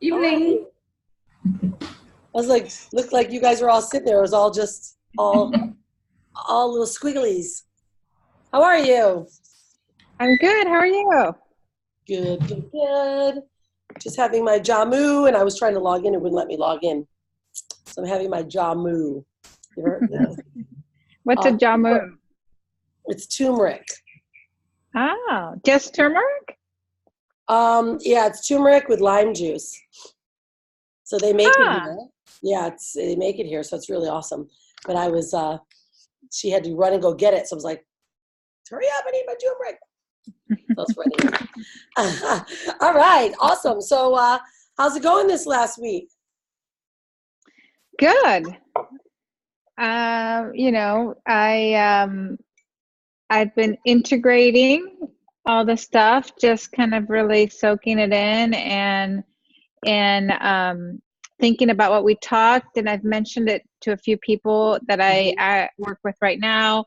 Evening. Hi. I was like, looked like you guys were all sitting there. It was all just all little squigglies. How are you? I'm good. How are you? Good, good, good. Just having my jamu, and I was trying to log in. It wouldn't let me log in, so I'm having my jamu. What's a Turmeric. jamu? It's turmeric. Oh, just turmeric? Yeah, it's turmeric with lime juice. So they make it Ah, here. Yeah, they make it here, so it's really awesome. But I was, she had to run and go get it, so I was like, hurry up! I need my turmeric. So it's running. All right, awesome. So, how's it going this last week? good. I've been integrating all the stuff, just kind of really soaking it in and thinking about what we talked. And I've mentioned it to a few people that Mhm. I work with right now.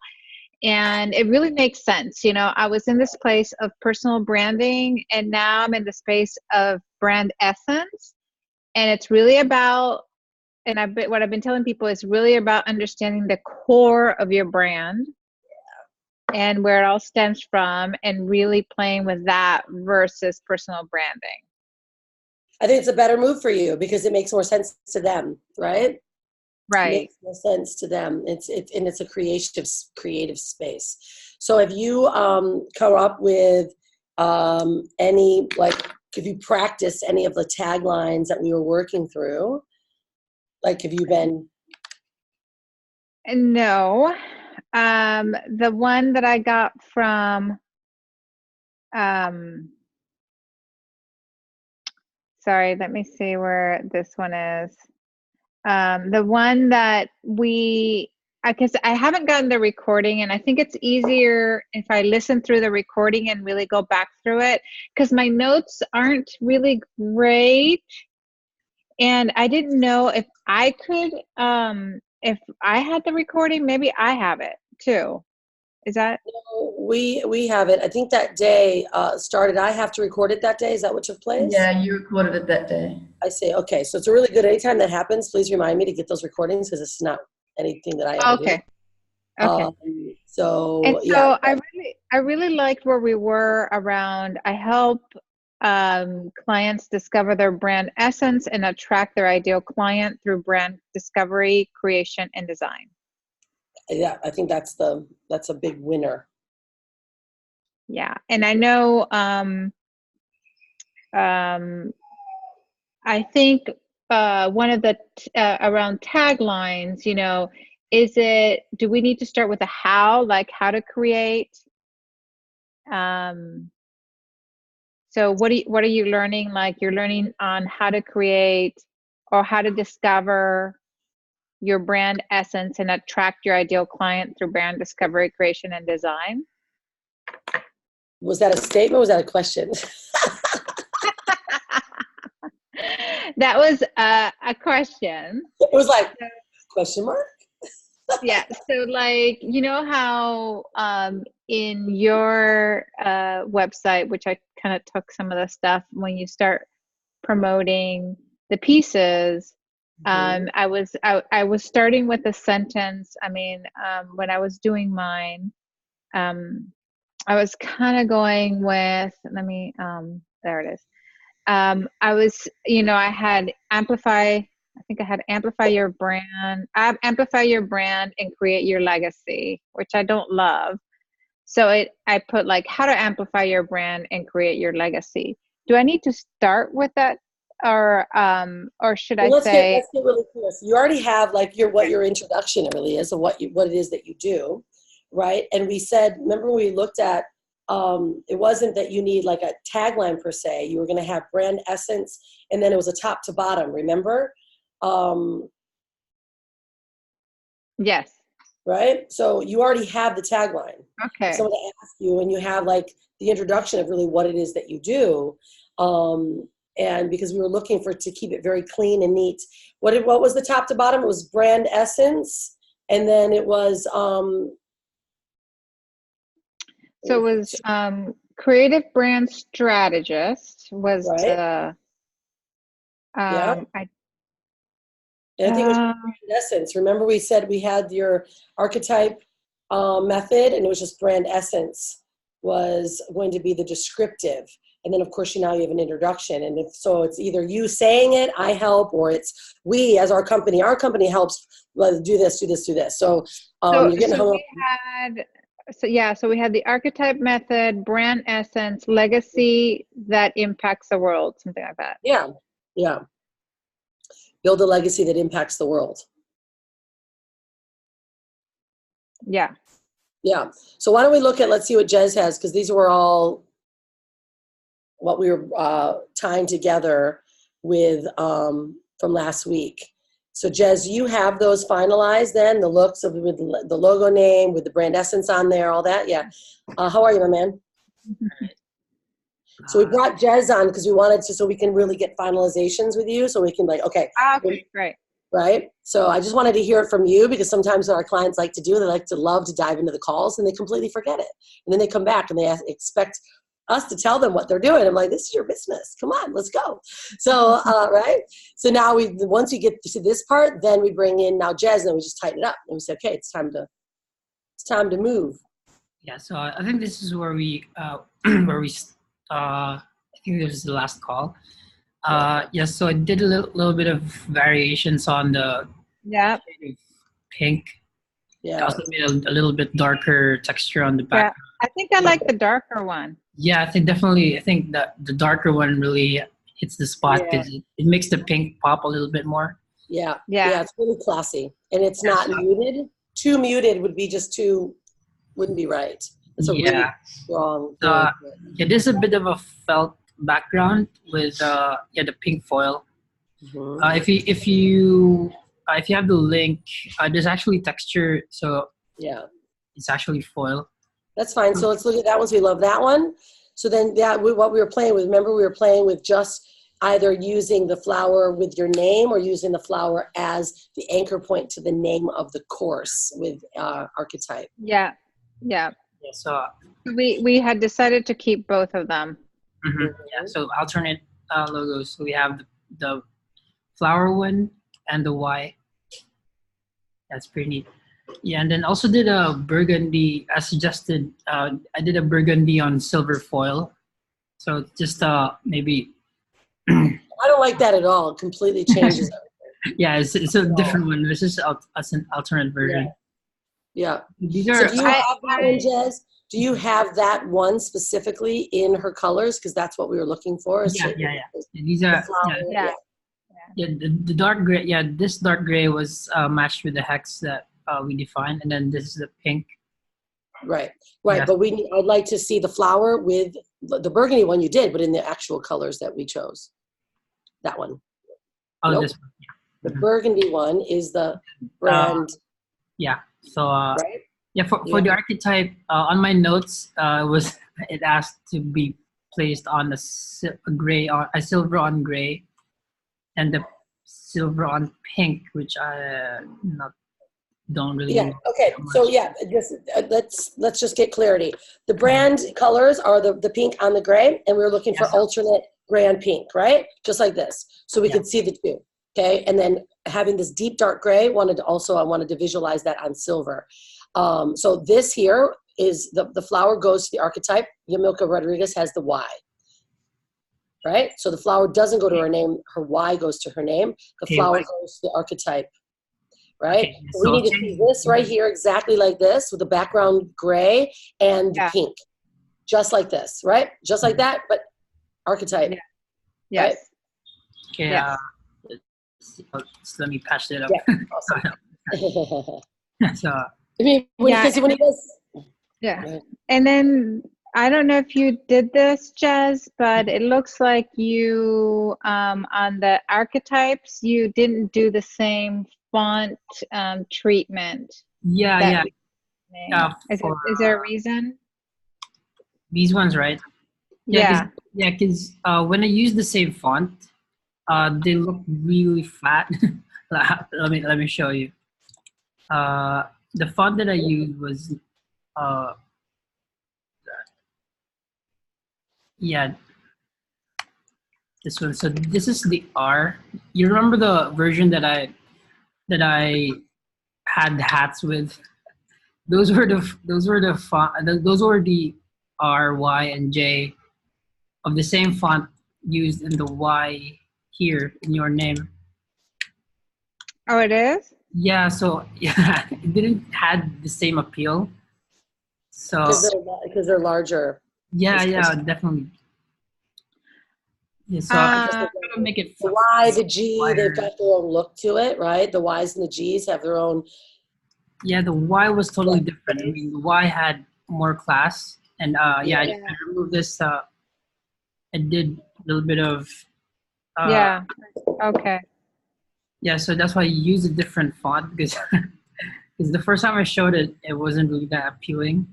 And it really makes sense. I was in this place of personal branding, and now I'm in the space of brand essence. And it's really about, what I've been telling people is really about understanding the core of your brand and where it all stems from, and really playing with that versus personal branding. I think it's a better move for you because it makes more sense to them, right? It Right. makes more sense to them. It's a creative space. So, have you come up with any like? Have you practiced any of the taglines that we were working through? Like, have you been? No. The one that I got from, um, sorry, let me see where this one is. The one that because I haven't gotten the recording, and I think it's easier if I listen through the recording and really go back through it, because my notes aren't really great. And I didn't know if I had the recording, maybe I have it too. Is that We have it. I think that day started. I have to record it that day. Is that what took place? Yeah, you recorded it that day. I see. Okay, so it's a really good. Anytime that happens, please remind me to get those recordings because it's not anything that I ever do. okay? Okay. And So yeah, so I really liked where we were around. I help clients discover their brand essence and attract their ideal client through brand discovery, creation, and design. yeah, I think that's a big winner. Yeah. And I know, um, I think one of the around taglines, do we need to start with a how, like how to create? Um, So what are you learning? Like, you're learning on how to create or how to discover your brand essence and attract your ideal client through brand discovery, creation, and design. Was that a statement? Or was that a question? That was a question. It was like question mark. Yeah. So, like, you know how in your website, which I kind of took some of the stuff when you start promoting the pieces, Mhm. I was starting with a sentence. I mean, when I was doing mine, um, I was kind of going with, let me, there it is. I was, I had amplify. I think I had amplify your brand and create your legacy, which I don't love. So I put like how to amplify your brand and create your legacy. Do I need to start with that, or should Well, I say, let's get really clear. So you already have like what your introduction really is, of what it is that you do, right? And we said, remember we looked at, it wasn't that you need like a tagline per se. You were going to have brand essence, and then it was a top to bottom. Remember, um, yes? right? So you already have the tagline. If Okay. someone asks you, and you have like the introduction of really what it is that you do, and because we were looking for to keep it very clean and neat. What was the top to bottom? It was brand essence, and then it was So it was creative brand strategist was right. the Yeah. I And I think it was uh, brand essence. Remember we said we had your archetype method, and it was just brand essence was going to be the descriptive. And then of course now you have an introduction. And if so, it's either you saying it, I help, or it's we as our company helps do this, do this, do this. So so you're getting hung up. so we had the archetype method, brand essence, legacy that impacts the world, something like that. Yeah. Yeah. Build a legacy that impacts the world. Yeah. Yeah. So why don't we look at, let's see what Jez has, because these were all what we were tying together with from last week. So Jez, you have those finalized then, the looks of with the logo name, with the brand essence on there, all that? Yeah. How are you, my man? So we brought Jez on because we wanted to, so we can really get finalizations with you, so we can like, okay. Okay, great. Right? So I just wanted to hear it from you, because sometimes what our clients like to do, they like to love to dive into the calls and they completely forget it. And then they come back and they expect us to tell them what they're doing. I'm like, this is your business. Come on, let's go. So, right? So now once we get to this part, then we bring in now Jez, and we just tighten it up. And we say, okay, it's time to move. Yeah, so I think this is where we I think this is the last call. Yes, so I did a little bit of variations on the Yeah. shade of pink. I Yeah. also made a little bit darker texture on the Yeah. back. I think I like the darker one. Yeah, I think that the darker one really hits the spot because it makes the pink pop a little bit more. Yeah. Yeah. Yeah. It's really classy. And it's not muted. Too muted would be just wouldn't be right. It's a really strong. Yeah, there's a bit of a felt background with the pink foil. Mm-hmm. If you have the link, there's actually texture, so yeah, it's actually foil. That's fine. So let's look at that one. So we love that one. So then what we were playing with, remember we were playing with just either using the flower with your name or using the flower as the anchor point to the name of the course with archetype. Yeah. Yeah. Yeah, so we had decided to keep both of them. Mm-hmm. Yeah, so alternate logos. So we have the flower one and the Y. That's pretty neat. Yeah, and then also did a burgundy as suggested. I did a burgundy on silver foil. So just maybe. I don't like that at all. It completely changes everything. Yeah, it's a different one. This is an alternate version. Yeah. These So are. do you have that one, Jez? Do you have that one specifically in her colors? Because that's what we were looking for. Yeah. These are. The dark gray. Yeah, this dark gray was matched with the hex that we defined, and then this is the pink. Right. Yeah. But I'd like to see the flower with the burgundy one you did, but in the actual colors that we chose. That one. Oh, this one. Yeah. The burgundy one is the brand. Yeah. So. Right. Yeah. For the archetype, on my notes, it asked to be placed on a silver on gray, and the silver on pink, which I don't really. Yeah. Okay. So let's just get clarity. The brand colors are the pink on the gray, and we're looking for alternate gray on pink, right? Just like this, so we could see the two. Okay, and then having this deep dark gray, I wanted to visualize that on silver. So this here is the flower goes to the archetype. Yamilca Rodriguez has the Y. Right? So the flower doesn't go to her name. Her Y goes to her name. The flower goes to the archetype. Right? Okay, so we need to see this right here exactly like this with the background gray and the pink. Just like this, right? Just like that, but archetype. Yeah. Yes. Right? Okay, let me patch it up. Yeah. Awesome. So, I mean, when he does. Yeah. And then I don't know if you did this, Jez, but it looks like you on the archetypes you didn't do the same font treatment. Yeah. Is there a reason? These ones, right? Yeah. Because when I use the same font, they look really fat. let me show you. The font that I used was This one. So this is the R. You remember the version that I had hats with? Those were the R, Y, and J of the same font used in the Y here in your name. Oh, it is? Yeah, so yeah, it didn't had the same appeal. So Because they're larger. yeah, definitely. Yeah, so I just gonna make it The Y, the G, wider. they've got their own look to it, right? The Y's and the G's have their own. Yeah, the Y was totally different. I mean, the Y had more class, and yeah, I removed this. I did a little bit of. Yeah. Okay. Yeah, so that's why I use a different font because because the first time I showed it, it wasn't really that appealing.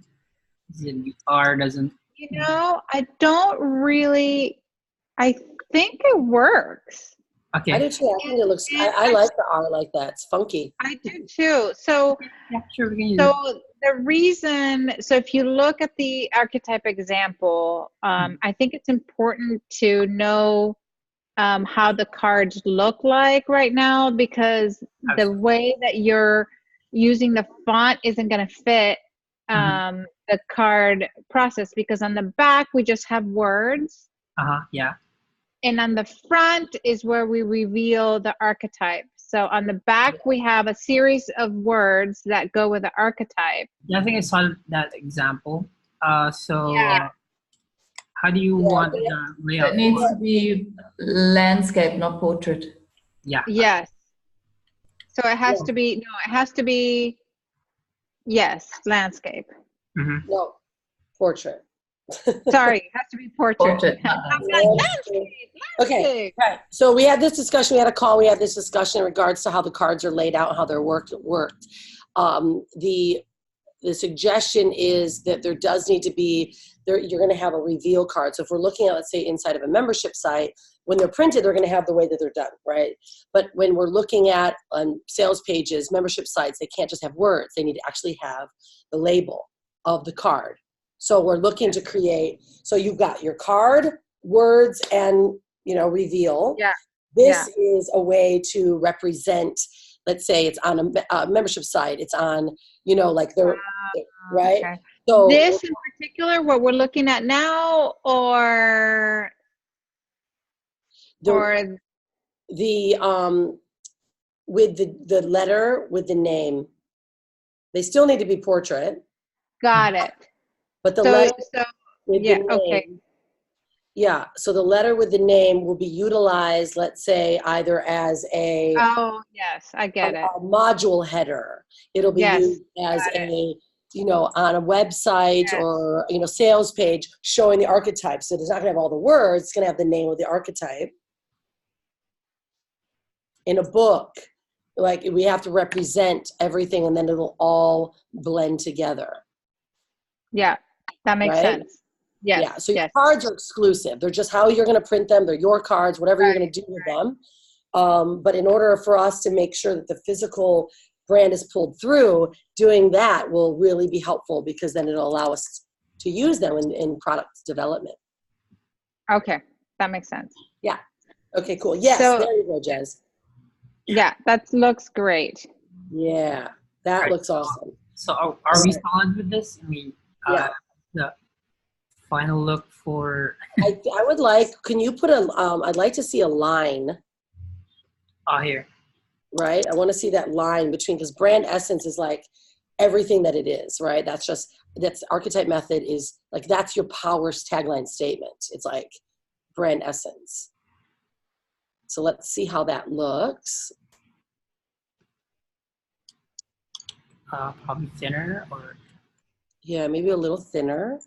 The R doesn't. You know, I don't really. I think it works. Okay. I do too. I think it looks. I like the R like that. It's funky. I do too. So, Yeah, sure, we can use it. so the reason, so if you look at the archetype example, I think it's important to know how the cards look like right now, because the way that you're using the font isn't going to fit the card process, because on the back we just have words. Yeah. And on the front is where we reveal the archetype. So on the back, we have a series of words that go with the archetype. Yeah, I think I saw that example. So how do you want the layout? It needs to be landscape, not portrait. Yeah. Yes. So it has to be, no, it has to be, yes, landscape. Mm-hmm. No, portrait. Sorry, it has to be portrait. Landscape. Okay, right. So we had this discussion. We had a call. We had this discussion in regards to how the cards are laid out, how they're worked. The suggestion is that there does need to be there. You're going to have a reveal card. So if we're looking at, let's say, inside of a membership site, when they're printed, they're going to have the way that they're done, right? But when we're looking at sales pages, membership sites, they can't just have words. They need to actually have the label of the card. So we're looking to create. So you've got your card, words, and reveal. Yeah. This is a way to represent. Let's say it's on a membership site. It's on, like the right. Okay. So this in particular, what we're looking at now, or the with the letter with the name, they still need to be portrait. Got it. But the letter with the name, okay. Yeah, so the letter with the name will be utilized, let's say, either as a yes, I get it. A module header. It'll be used as on a website or sales page showing the archetype. So it's not going to have all the words. It's going to have the name of the archetype. In a book, like we have to represent everything, and then it'll all blend together. Yeah, that makes sense. Yes. Yeah, so your cards are exclusive. They're just how you're going to print them. They're your cards, whatever you're going to do with them. But in order for us to make sure that the physical brand is pulled through, doing that will really be helpful, because then it'll allow us to use them in product development. Okay, that makes sense. Yeah. Okay, cool. Yes, So, there you go, Jez. Yeah, that looks great. Yeah, that looks awesome. So are we solid with this? I mean, the final look for. I would like. Can you put a? I'd like to see a line. Here. Right. I want to see that line between, because brand essence is like everything that it is. Right. That's archetype method is like, that's your power tagline statement. It's like brand essence. So let's see how that looks. Probably thinner, or yeah, maybe a little thinner.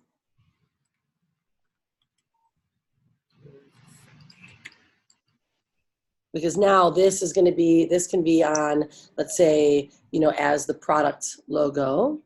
Because now this can be on, let's say, as the product logo.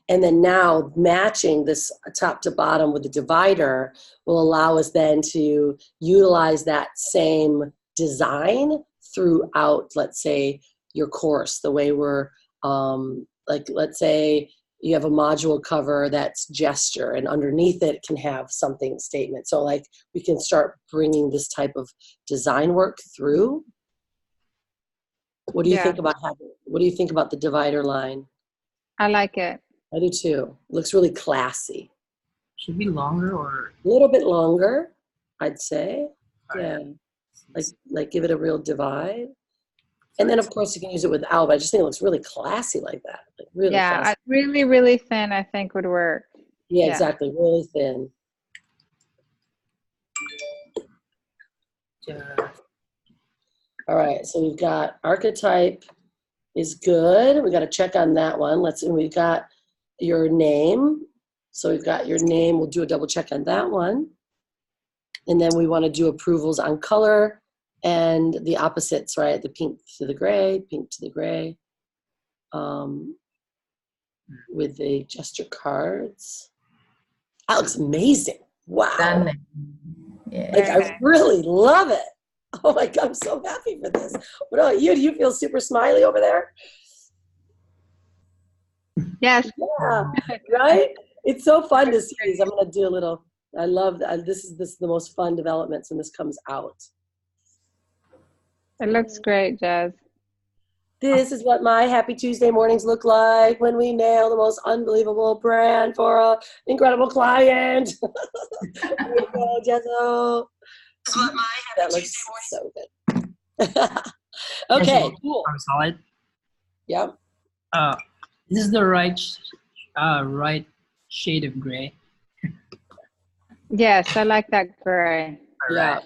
And then now matching this top to bottom with the divider will allow us then to utilize that same design throughout, let's say, your course, the way we're, let's say, you have a module cover that's gesture, and underneath it can have something statement. So like we can start bringing this type of design work through. What do you think about what do you think about the divider line? I like it. I do too. It looks really classy. Should be longer or A little bit longer, I'd say. Alright. Yeah. Like give it a real divide. And then of course you can use it without, but I just think it looks really classy like that. Like really classy. Really, really thin, I think would work. Yeah, exactly. Really thin. All right, so we've got archetype is good. We got to check on that one. We've got your name. So we've got your name. We'll do a double check on that one. And then we want to do approvals on color and the opposites, right? The pink to the gray, pink to the gray. With the gesture cards. That looks amazing. Wow. Stunning. Yeah. Like, I really love it. Oh my God, I'm so happy for this. What about you? Do you feel super smiley over there? Yes. Yeah, right? It's so fun to see these. I'm going to do a little, I love that. This is the most fun developments when this comes out. It looks great, Jazz. This is what my happy Tuesday mornings look like when we nail the most unbelievable brand for an incredible client. There you go, Jezzo. This is what my happy Tuesday mornings so good. Okay, cool. Solid. Yep. This is the right shade of gray. Yes, I like that gray. Yeah.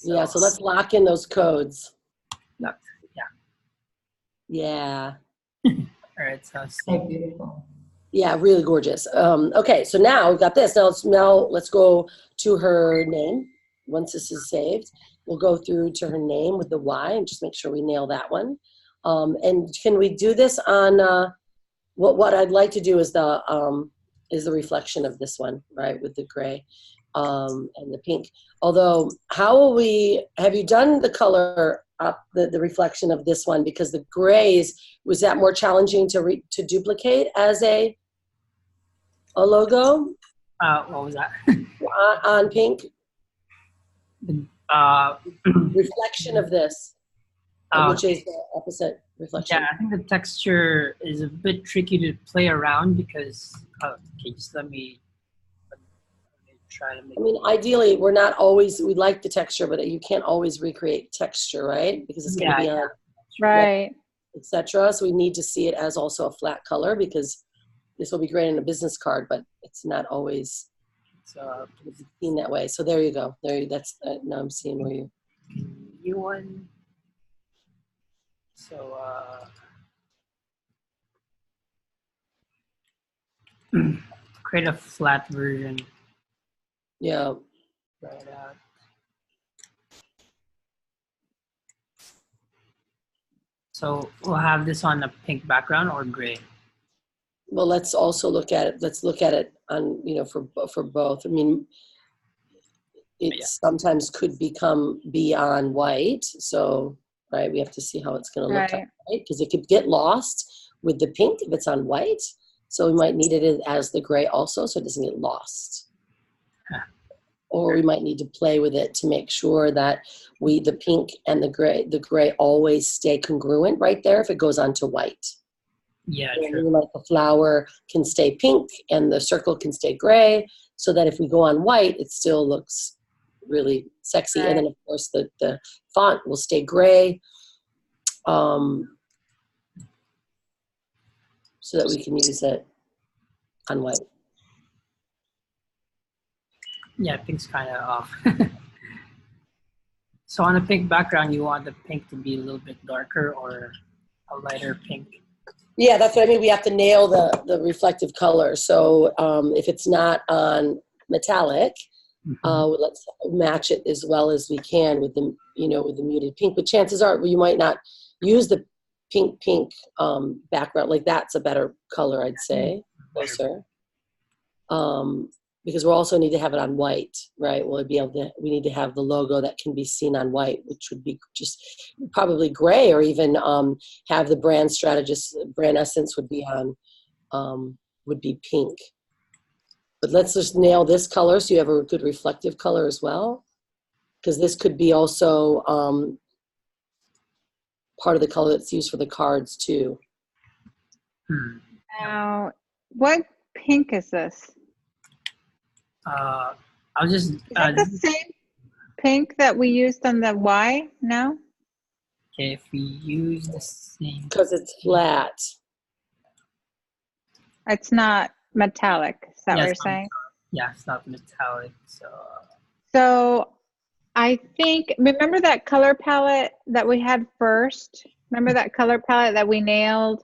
Yeah, so let's lock in those codes. Yeah. All right, So beautiful. Yeah, really gorgeous. Okay, so now we've got this. Now let's go to her name. Once this is saved, we'll go through to her name with the Y and just make sure we nail that one. And can we do this on what I'd like to do is the reflection of this one, right, with the gray and the pink. Although, have you done the color up the reflection of this one, because the grays, was that more challenging to duplicate as a logo? What was that? On pink? Uh, reflection of this, which is the opposite reflection. Yeah, I think the texture is a bit tricky to play around because, okay, just let me try to make. I mean, ideally, we'd like the texture, but you can't always recreate texture, right? Because it's going to be on, right, etc. So we need to see it as also a flat color, because this will be great in a business card, but it's not always seen that way. So there you go. Now I'm seeing where you one. So create a flat version. Yeah. Right out. So we'll have this on a pink background or gray. Well, let's also look at it. Let's look at it on, for both. I mean, it sometimes could be on white. So, right, we have to see how it's going to look, right? Because it could get lost with the pink if it's on white. So we might need it as the gray also, so it doesn't get lost. Or we might need to play with it to make sure that the pink and the gray always stay congruent right there if it goes onto white. Yeah, and true. Like the flower can stay pink and the circle can stay gray, so that if we go on white, it still looks really sexy. Right. And then of course the font will stay gray, so that we can use it on white. Yeah, pink's kind of off. So on a pink background, you want the pink to be a little bit darker or a lighter pink? Yeah, that's what I mean. We have to nail the reflective color. So if it's not on metallic, let's match it as well as we can with the with the muted pink. But chances are you might not use the pink background. Like that's a better color, I'd say, closer. Because we also need to have it on white, right? We need to have the logo that can be seen on white, which would be just probably gray, or even have the brand strategist, brand essence would be on would be pink. But let's just nail this color so you have a good reflective color as well. Because this could be also part of the color that's used for the cards too. Now, what pink is this? I'll just. Is that the same pink that we used on the Y? No? Okay, if we use the same. Because it's flat. It's not metallic. Is that what you're it's not saying? Yeah, it's not metallic. So I think, remember that color palette that we had first? Remember that color palette that we nailed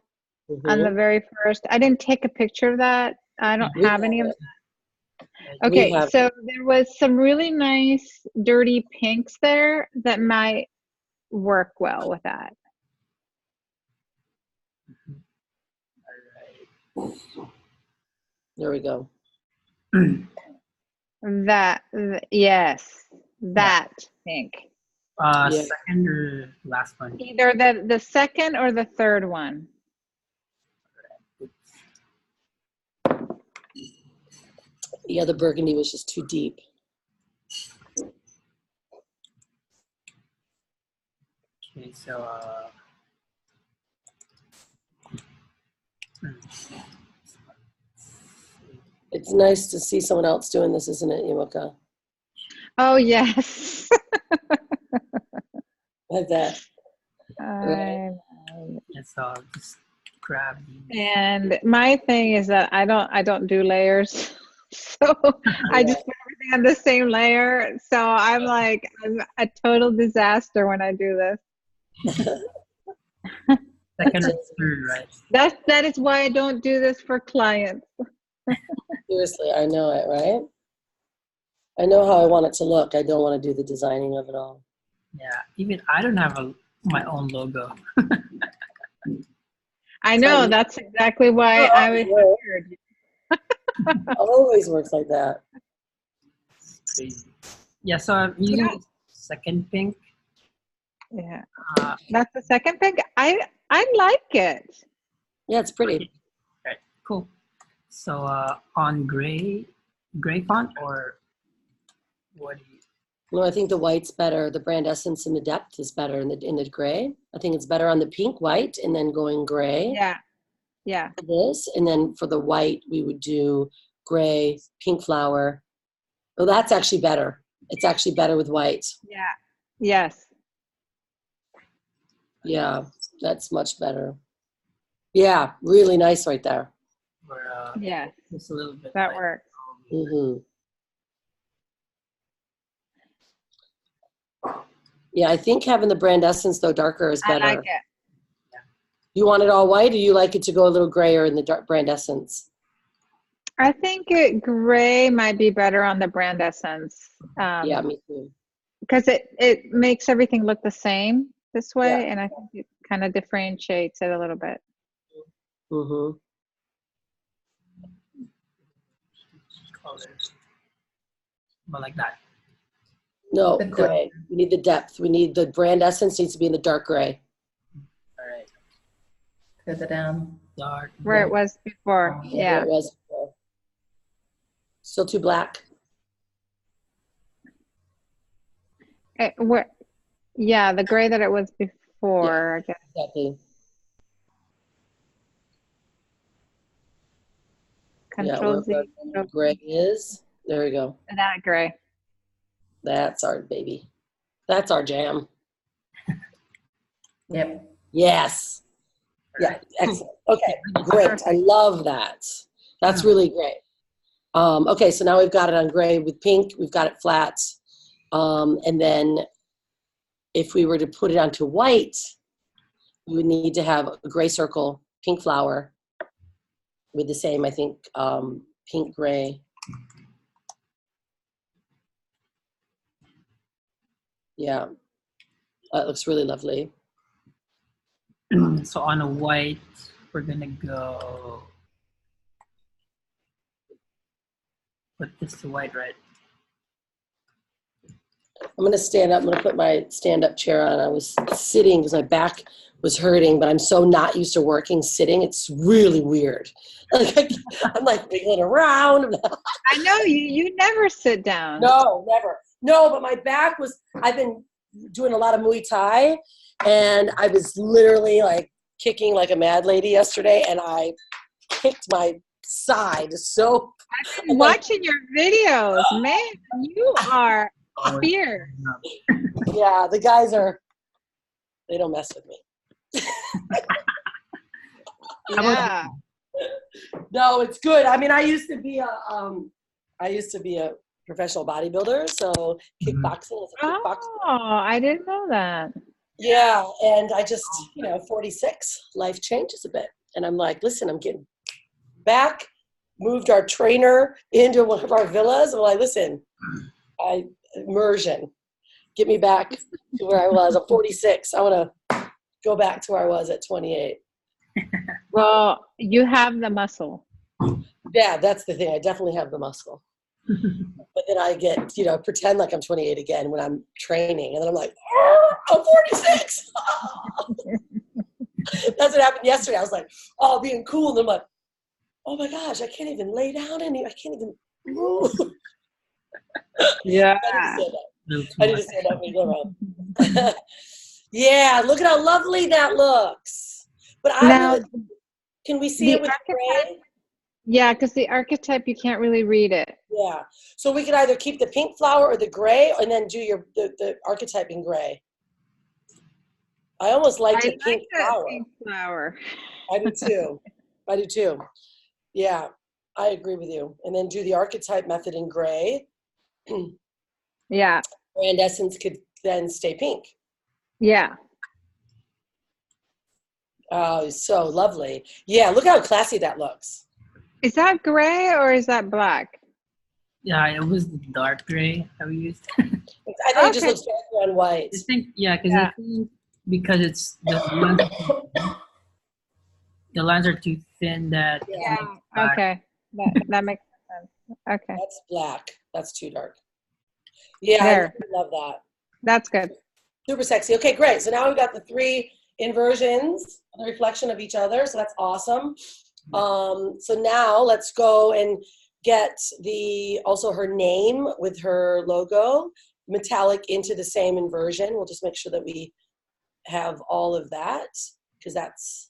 on the very first? I didn't take a picture of that. I don't have any of that. Okay, so there was some really nice dirty pinks there that might work well with that. There we go. Yes, that pink. Second or last one? Either the second or the third one. Yeah, the burgundy was just too deep. Okay, so it's nice to see someone else doing this, isn't it, Yamilca? Oh, yes. Like that. Right. so I'll just grab these. And my thing is that I don't do layers. So I just put everything on the same layer. So I'm a total disaster when I do this. Second or third, right? That is why I don't do this for clients. Seriously, I know it, right? I know how I want it to look. I don't want to do the designing of it all. Yeah, even I don't have my own logo. I know, that's exactly why I was hired. Always works like that. Crazy. Yeah, so I'm using the second pink. Yeah, that's the second pink. I like it. Yeah, it's pretty. Right, cool. So on gray font, or what do you? No, I think the white's better. The brand essence and the depth is better in the gray. I think it's better on the pink, white, and then going gray. Yeah. For this, and then for the white, we would do gray, pink flower. Oh, that's actually better. It's actually better with white. Yeah. Yes. Yeah, that's much better. Yeah, really nice right there. Or, yeah. Just a little bit. That works. Mm-hmm. Yeah, I think having the brand essence though darker is better. I like it. You want it all white, or you like it to go a little grayer in the dark brand essence? I think gray might be better on the brand essence. Yeah, me too. Because it makes everything look the same this way, Yeah. and I think it kind of differentiates it a little bit. Mm-hmm. Colors. But like that. No, The gray. We need the depth. We need the brand essence needs to be in the dark gray. All right. Further down. Dark. Where it was before. Where Yeah. it was before. Still too black. Yeah, the gray that it was before, I guess. Exactly. Control Z. Where gray is. There we go. That gray. That's our baby. That's our jam. Yep. Yes. Yeah, excellent. Okay, great. I love that. That's really great. Okay, so now we've got it on gray with pink. We've got it flat. And then if we were to put it onto white, we would need to have a gray circle, pink flower with the same, I think, pink gray. Yeah, that looks really lovely. So on a white, we're gonna go. Put this to white, right? I'm going to stand up. I'm going to put my stand-up chair on. I was sitting because my back was hurting, but I'm so not used to working sitting. It's really weird. Like, I'm like wiggling around. I know you never sit down. No, never. No, but my back was, I've been doing a lot of Muay Thai, and I was literally like kicking like a mad lady yesterday, and I kicked my side. So I've been watching your videos, man. You are fierce. yeah, the guys they don't mess with me. Yeah. No, it's good. I mean, I used to be a professional bodybuilder, so kickboxing is a kickboxer. Oh, I didn't know that. Yeah, and I just, 46, life changes a bit. And I'm like, listen, I'm getting back, moved our trainer into one of our villas. I'm like, listen, immersion, get me back to where I was. I'm 46. I want to go back to where I was at 28. Well, you have the muscle. Yeah, that's the thing. I definitely have the muscle. But then I get, pretend like I'm 28 again when I'm training. And then I'm like, I'm 46. That's what happened yesterday. I was like, being cool. And I'm like, oh my gosh, I can't even lay down I can't even move. Yeah. I need to stand up and go around. Yeah, look at how lovely that looks. But can we see it with the gray? Yeah, because the archetype, you can't really read it. Yeah. So we could either keep the pink flower or the gray and then do the archetype in gray. I almost like the pink flower. Pink flower. I do too. Yeah, I agree with you. And then do the archetype method in gray. Yeah. Brand essence could then stay pink. Yeah. Oh, so lovely. Yeah, look how classy that looks. Is that gray or is that black? Yeah, it was dark gray that we used. I think it just looks darker on white. I think because it's the lines are too thin that. Yeah. Okay. That makes sense. Okay. That's black. That's too dark. Yeah, I love that. That's good. Super sexy. Okay, great. So now we've got the 3 inversions, the reflection of each other. So that's awesome. So now let's go and get also her name with her logo, metallic into the same inversion. We'll just make sure that we have all of that, because that's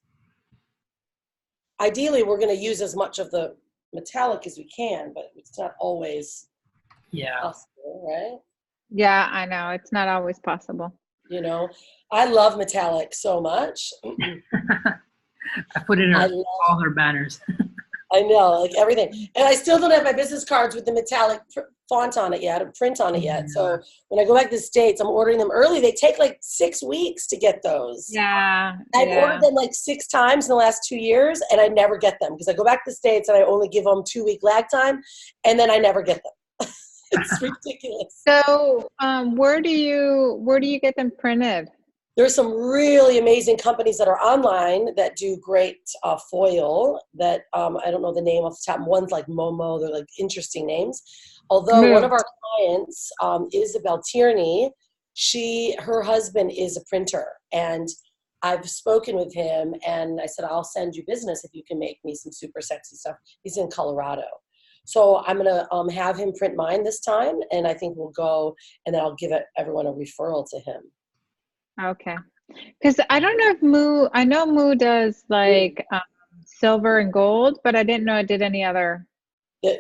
ideally we're going to use as much of the metallic as we can, but it's not always possible, right? Yeah, I know. It's not always possible. I love metallic so much. I put it in all her banners. I know, like everything. And I still don't have my business cards with the metallic font on it yet, or print on it yet. So when I go back to the States, I'm ordering them early. They take like 6 weeks to get those. Yeah. I've ordered them like 6 times in the last 2 years, and I never get them because I go back to the States and I only give them 2-week lag time, and then I never get them. It's ridiculous. So where do you get them printed? There's some really amazing companies that are online that do great foil that I don't know the name off the top. One's like Momo. They're like interesting names. Although one of our clients, Isabel Tierney, her husband is a printer, and I've spoken with him, and I said, I'll send you business if you can make me some super sexy stuff. He's in Colorado. So I'm going to have him print mine this time, and I think we'll go, and then I'll give everyone a referral to him. Okay. Because I don't know I know Moo does like silver and gold, but I didn't know it did any other.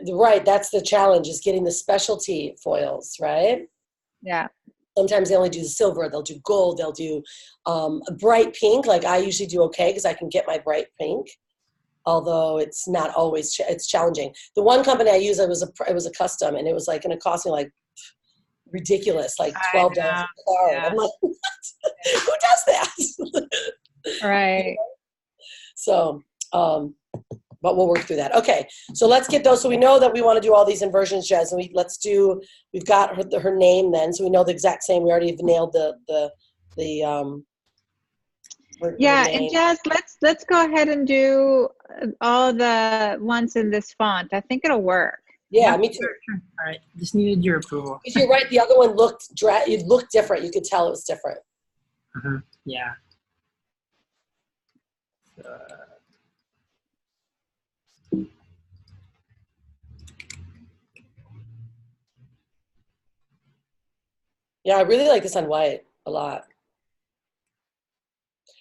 Right. That's the challenge, is getting the specialty foils, right? Yeah. Sometimes they only do the silver. They'll do gold. They'll do a bright pink. Like I usually do okay because I can get my bright pink. Although it's not always, it's challenging. The one company I used, it was a custom, and it was like going to cost me like ridiculous, like $12 a card. Yeah. I'm like, what? Who does that? Right. So, but we'll work through that. Okay, so let's get those. So we know that we want to do all these inversions, Jez, and we've got her name then, so we know the exact same. We already have nailed the yeah, and Jez, let's go ahead and do all the ones in this font. I think it'll work. Yeah, me too. Sure, sure. All right. Just needed your approval. Because you're right, the other one it looked different. You could tell it was different. Yeah. Yeah, I really like this on white a lot.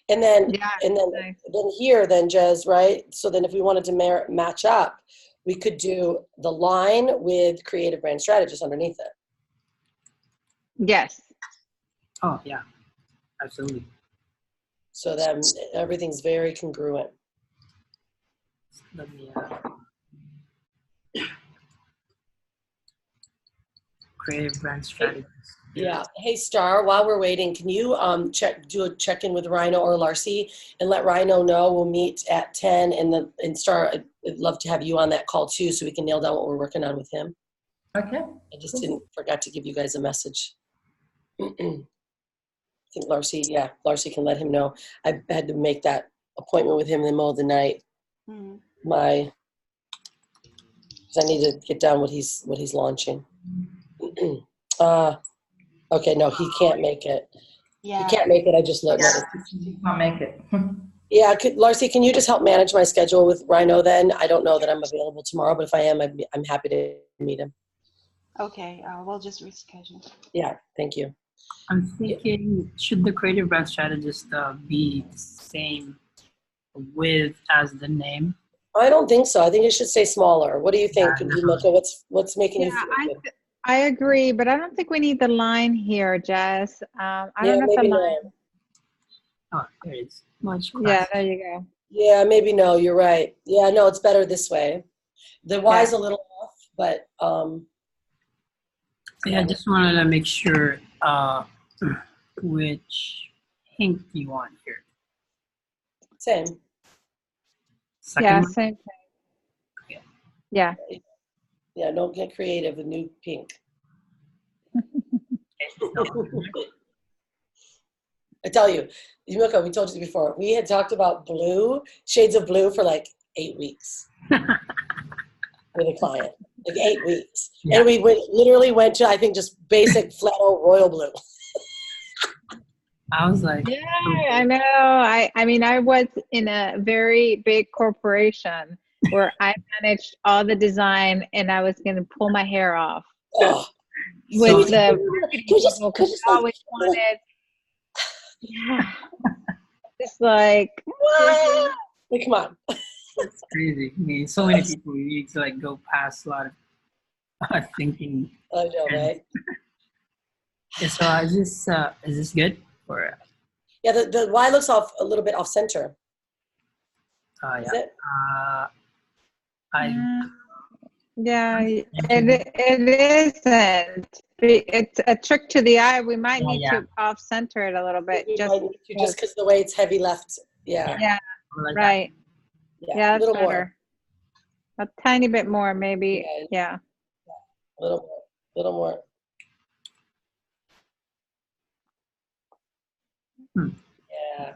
And then, Yeah, and then, nice. then here, then Jez, right? So then, if we wanted to match up, we could do the line with creative brand strategist underneath it. Yes. Oh, yeah. Absolutely. So then everything's very congruent. Let me creative brand strategy. Yeah. Hey, Star, while we're waiting, can you do a check-in with Rhino or Larcy and let Rhino know we'll meet at 10 and Star, I'd love to have you on that call too so we can nail down what we're working on with him. Okay. I just forgot to give you guys a message. I think Larcy can let him know. I had to make that appointment with him in the middle of the night. Because I need to get down what he's launching. Okay, no, he can't make it. Yeah. He can't make it. I just noticed. You can't make it. Yeah, Larcy, can you just help manage my schedule with Rhino then? I don't know that I'm available tomorrow, but if I am, I'm happy to meet him. Okay, we'll just reschedule. Yeah, thank you. I'm thinking, should the creative brand strategist be the same width as the name? I don't think so. I think it should stay smaller. What do you think, Yamilca? What's making you feel good? I agree, but I don't think we need the line here, Jess. I don't know if the maybe line. no. Oh, there it is. Much Yeah, classier. there you go. Yeah, maybe no. You're right. Yeah, no, it's better this way. The Y's a little off, but Yeah, I just wanted to make sure which pink you want here. same. Yeah, Second same thing. Okay. Yeah. Yeah, don't get creative with new pink. I tell you, Yamilca, we told you before, we had talked about blue, shades of blue for like 8 weeks with a client, like 8 weeks. Yeah. And we literally went to, I think, just basic flannel royal blue. I was like, Yeah, I know. I mean, I was in a very big corporation where I managed all the design and I was going to pull my hair off Oh, with So- the could you always wanted. Yeah. It's like, what? Like, come on. it's crazy. I mean, so many people you need to like go past a lot of thinking. I know, right? Yeah, so is this good? Or Yeah, the Y looks off a little bit off center. Is yeah. it? Yeah, it isn't. It's a trick to the eye. We might need to off center it a little bit. Just because the way it's heavy left. Yeah. Yeah, like right. Yeah, a that's little better. more. A tiny bit more, maybe. Yeah. A little more. A little more. Yeah.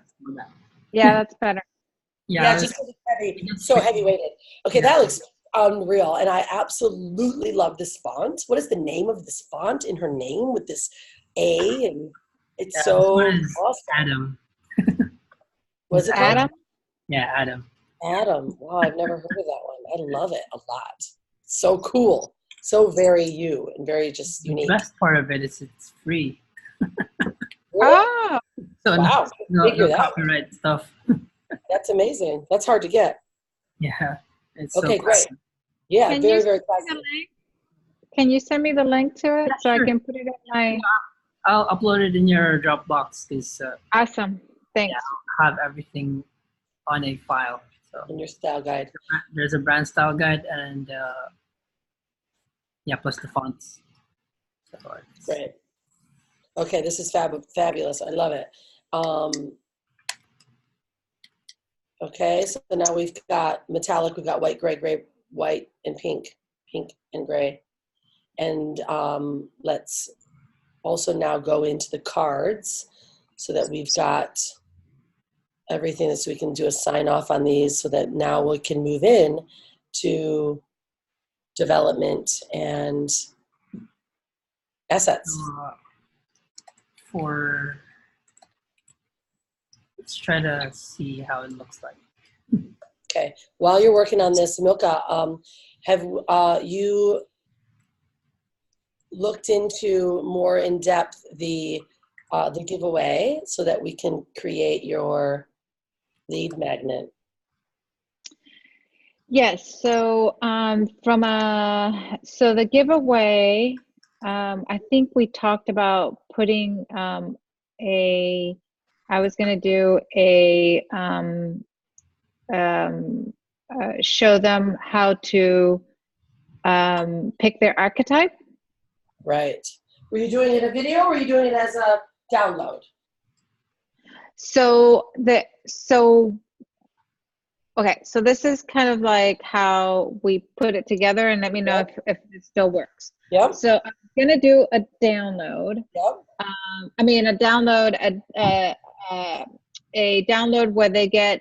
Yeah, that's better. Yeah, just because it's heavy, so heavy weighted. Okay, that looks unreal. And I absolutely love this font. What is the name of this font in her name with this A? And it's so awesome. Adam. Was it called? Adam? Yeah, Adam. Adam. Wow, I've never heard of that one. I love it a lot. So cool. So very you and very just unique. The best part of it is it's free. Really? Oh, So Wow. no copyright stuff. That's amazing. That's hard to get. Yeah. It's Okay, so great. classic. Yeah, Can very, you very send me classic. the link? Can you send me the link to it so sure. I can put it in my? I'll upload it in your Dropbox because Awesome. Thanks. I'll have everything on a file. So In your style guide. there's a brand style guide and plus the fonts. So Great. Okay, this is fabulous. I love it. Okay, so now we've got metallic, we've got white, gray, white, and pink and gray. And let's also now go into the cards so that we've got everything so we can do a sign off on these so that now we can move in to development and assets. Let's try to see how it looks like. Okay. While you're working on this, Yamilca, have you looked into more in depth the giveaway so that we can create your lead magnet? Yes. So so the giveaway, I think we talked about putting I was going to do show them how to pick their archetype. Right. Were you doing it a video or were you doing it as a download? Okay, so this is kind of like how we put it together, and let me know if it still works. Yep. So I'm gonna do a download. Yep. A download where they get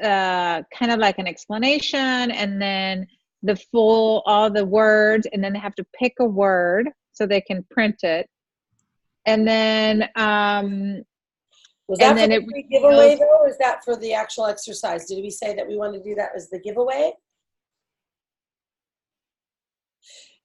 kind of like an explanation, and then all the words, and then they have to pick a word so they can print it, and then was that and for then the free giveaway though, or is that for the actual exercise? Did we say that we want to do that as the giveaway?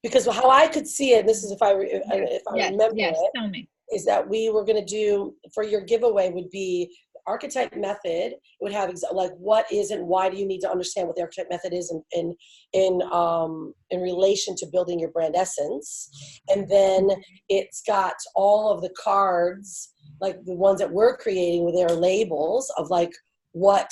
Because how I could see it, this is if I remember it, tell me. Is that we were going to do for your giveaway would be archetype method. It would have like what is and why do you need to understand what the archetype method is in relation to building your brand essence, and then it's got all of the cards, like the ones that we're creating with their labels of like what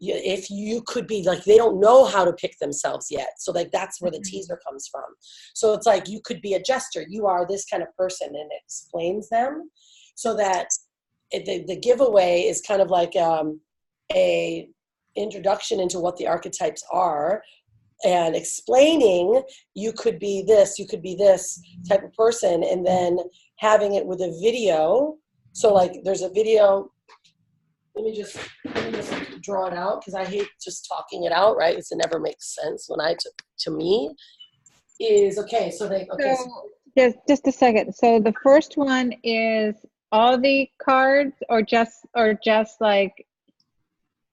if you could be, like they don't know how to pick themselves yet, so like that's where the teaser comes from. So it's like you could be a jester, you are this kind of person, and it explains them so that the giveaway is kind of like a introduction into what the archetypes are and explaining you could be this type of person, and then having it with a video. So like there's a video, let me just draw it out because I hate just talking it out, right? Because it never makes sense when to me is okay. So just a second. So the first one is all the cards, or just like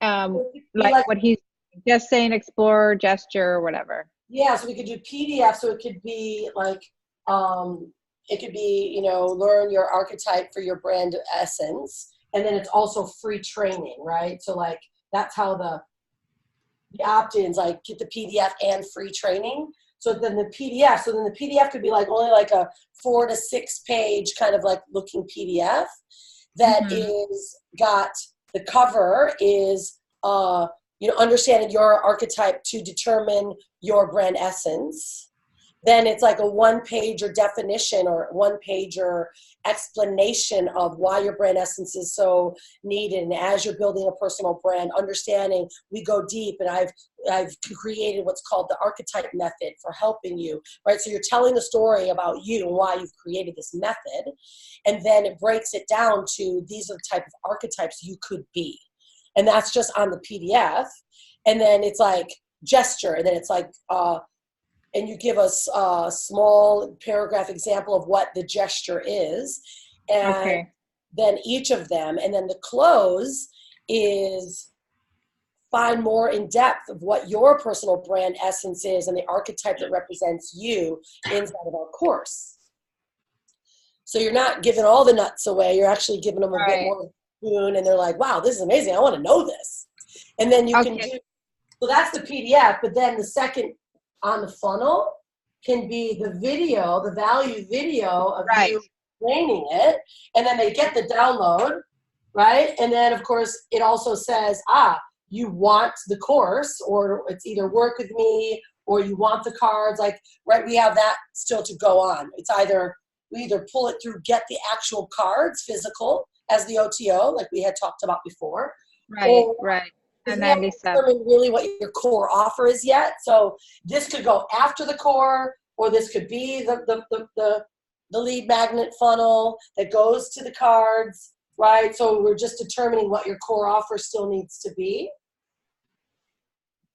what he's just saying, explorer, gesture, or whatever. Yeah, so we could do PDF. So it could be like learn your archetype for your brand essence, and then it's also free training, right? So like that's how the opt-ins, like get the PDF and free training. So then the PDF could be like only like a 4 to 6 page kind of like looking PDF that is got the cover is understanding your archetype to determine your brand essence. Then it's like a 1-pager definition or 1-pager explanation of why your brand essence is so needed. And as you're building a personal brand, understanding, we go deep, and I've created what's called the archetype method for helping you, right? So you're telling the story about you and why you've created this method. And then it breaks it down to these are the type of archetypes you could be. And that's just on the PDF. And then it's like gesture, and then it's like, and you give us a small paragraph example of what the gesture is, and then each of them, and then the close is find more in depth of what your personal brand essence is and the archetype that represents you inside of our course. So you're not giving all the nuts away, you're actually giving them a bit more spoon, and they're like, wow, this is amazing, I want to know this. And then you can do, so that's the PDF, but then the second on the funnel can be the video, the value video of you explaining it, and then they get the download, right? And then of course it also says, you want the course, or it's either work with me, or you want the cards, like, right, we have that still to go on. It's we either pull it through, get the actual cards physical as the OTO, like we had talked about before. Right. And then determine really what your core offer is yet. So this could go after the core, or this could be the lead magnet funnel that goes to the cards, right? So we're just determining what your core offer still needs to be.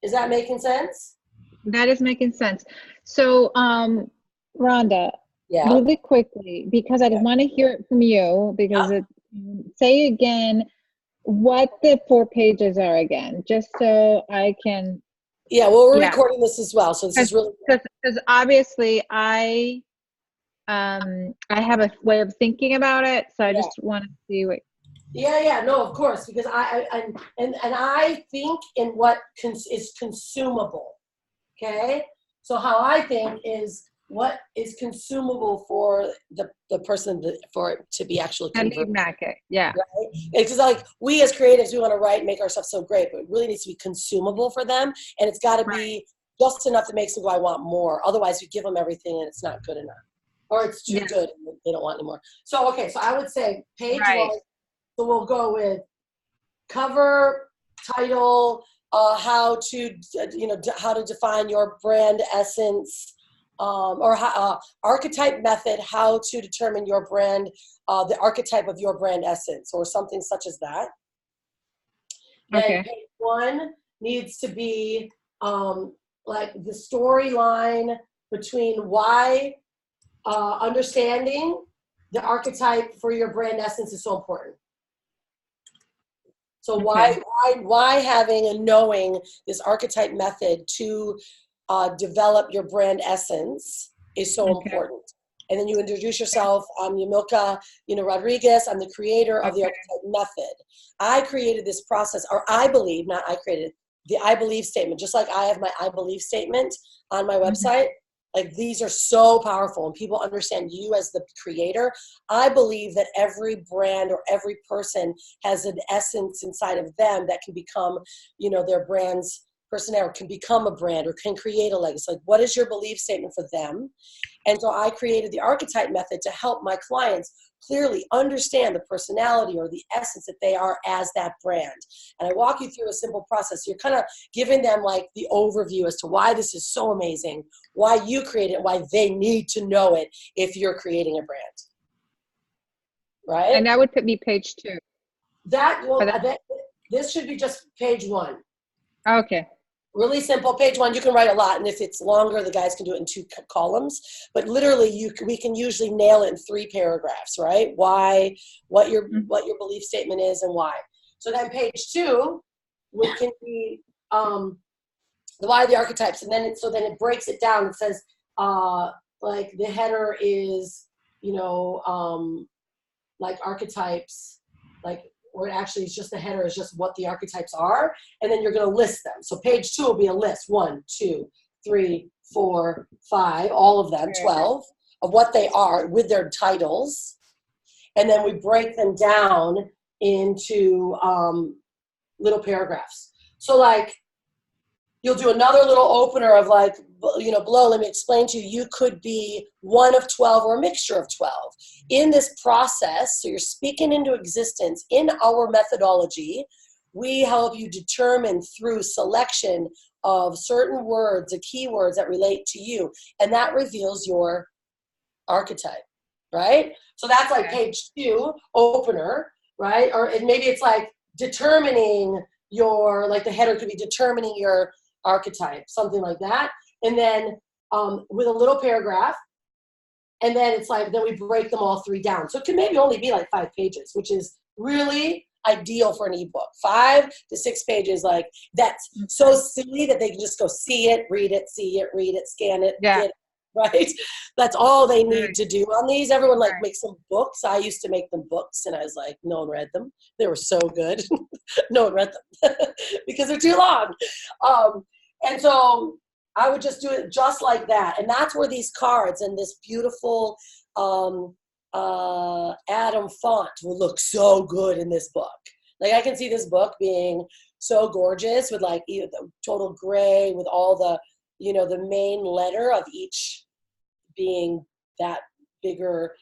Is that making sense? That is making sense. So, Rhonda, Yeah. really quickly, because I want to hear it from you, because say again what the 4 pages are again, just so I can. Yeah, well, we're recording this as well, so this is really because obviously I have a way of thinking about it, so I just want to see what. Yeah, no, of course, because I think in what is consumable. Okay, so how I think is what is consumable for the person for it to be actually converted. Yeah. Right? Because like we as creatives, we want to write and make our stuff so great, but it really needs to be consumable for them, and it's got to be just enough that makes them go, I want more. Otherwise, you give them everything and it's not good enough, or it's too good and they don't want any more. So okay, so I would say page 1. So we'll go with cover, title, how to how to define your brand essence, or archetype method, how to determine your brand, the archetype of your brand essence, or something such as that. Then page 1 needs to be like the storyline between why understanding the archetype for your brand essence is so important. So why having and knowing this archetype method to develop your brand essence is so important. And then you introduce yourself. I'm Yamilca, Rodriguez. I'm the creator of the archetype method. I created this process, or I believe, not I created, the I believe statement. Just like I have my I believe statement on my website. Like these are so powerful, and people understand you as the creator. I believe that every brand or every person has an essence inside of them that can become, their brand's personality, can become a brand or can create a legacy. Like, what is your belief statement for them? And so I created the archetype method to help my clients clearly understand the personality or the essence that they are as that brand. And I walk you through a simple process. You're kind of giving them like the overview as to why this is so amazing, why you create it, why they need to know it if you're creating a brand. Right? And that would put me page 2. This should be just page 1. Okay. Really simple, page 1. You can write a lot, and if it's longer, the guys can do it in 2 columns. But literally, we can usually nail it in 3 paragraphs, right? Why, what your belief statement is, and why. So then, page 2, we can be the why the archetypes, and then it breaks it down. It says like the header is like archetypes, like. Or actually it's just the header is just what the archetypes are, and then you're going to list them. So page 2 will be a list, 1, 2, 3, 4, 5, all of them, 12 of what they are with their titles, and then we break them down into little paragraphs. So like you'll do another little opener of like, below, let me explain to you, you could be 1 of 12 or a mixture of 12. In this process, so you're speaking into existence, in our methodology, we help you determine through selection of certain words, the keywords that relate to you, and that reveals your archetype, right? So that's like page 2, opener, right? Or maybe it's like determining your, like the header could be determining your archetype, something like that. And then with a little paragraph, and then it's like, then we break them all 3 down. So it can maybe only be like 5 pages, which is really ideal for an ebook. 5 to 6 pages, like that's so silly that they can just go see it, read it, scan it, get it, right? That's all they need to do on these. Everyone like makes them books. I used to make them books, and I was like, no one read them. They were so good. No one read them because they're too long. And so I would just do it just like that. And that's where these cards and this beautiful Atom font will look so good in this book. Like I can see this book being so gorgeous with like the total gray with all the, the main letter of each being that bigger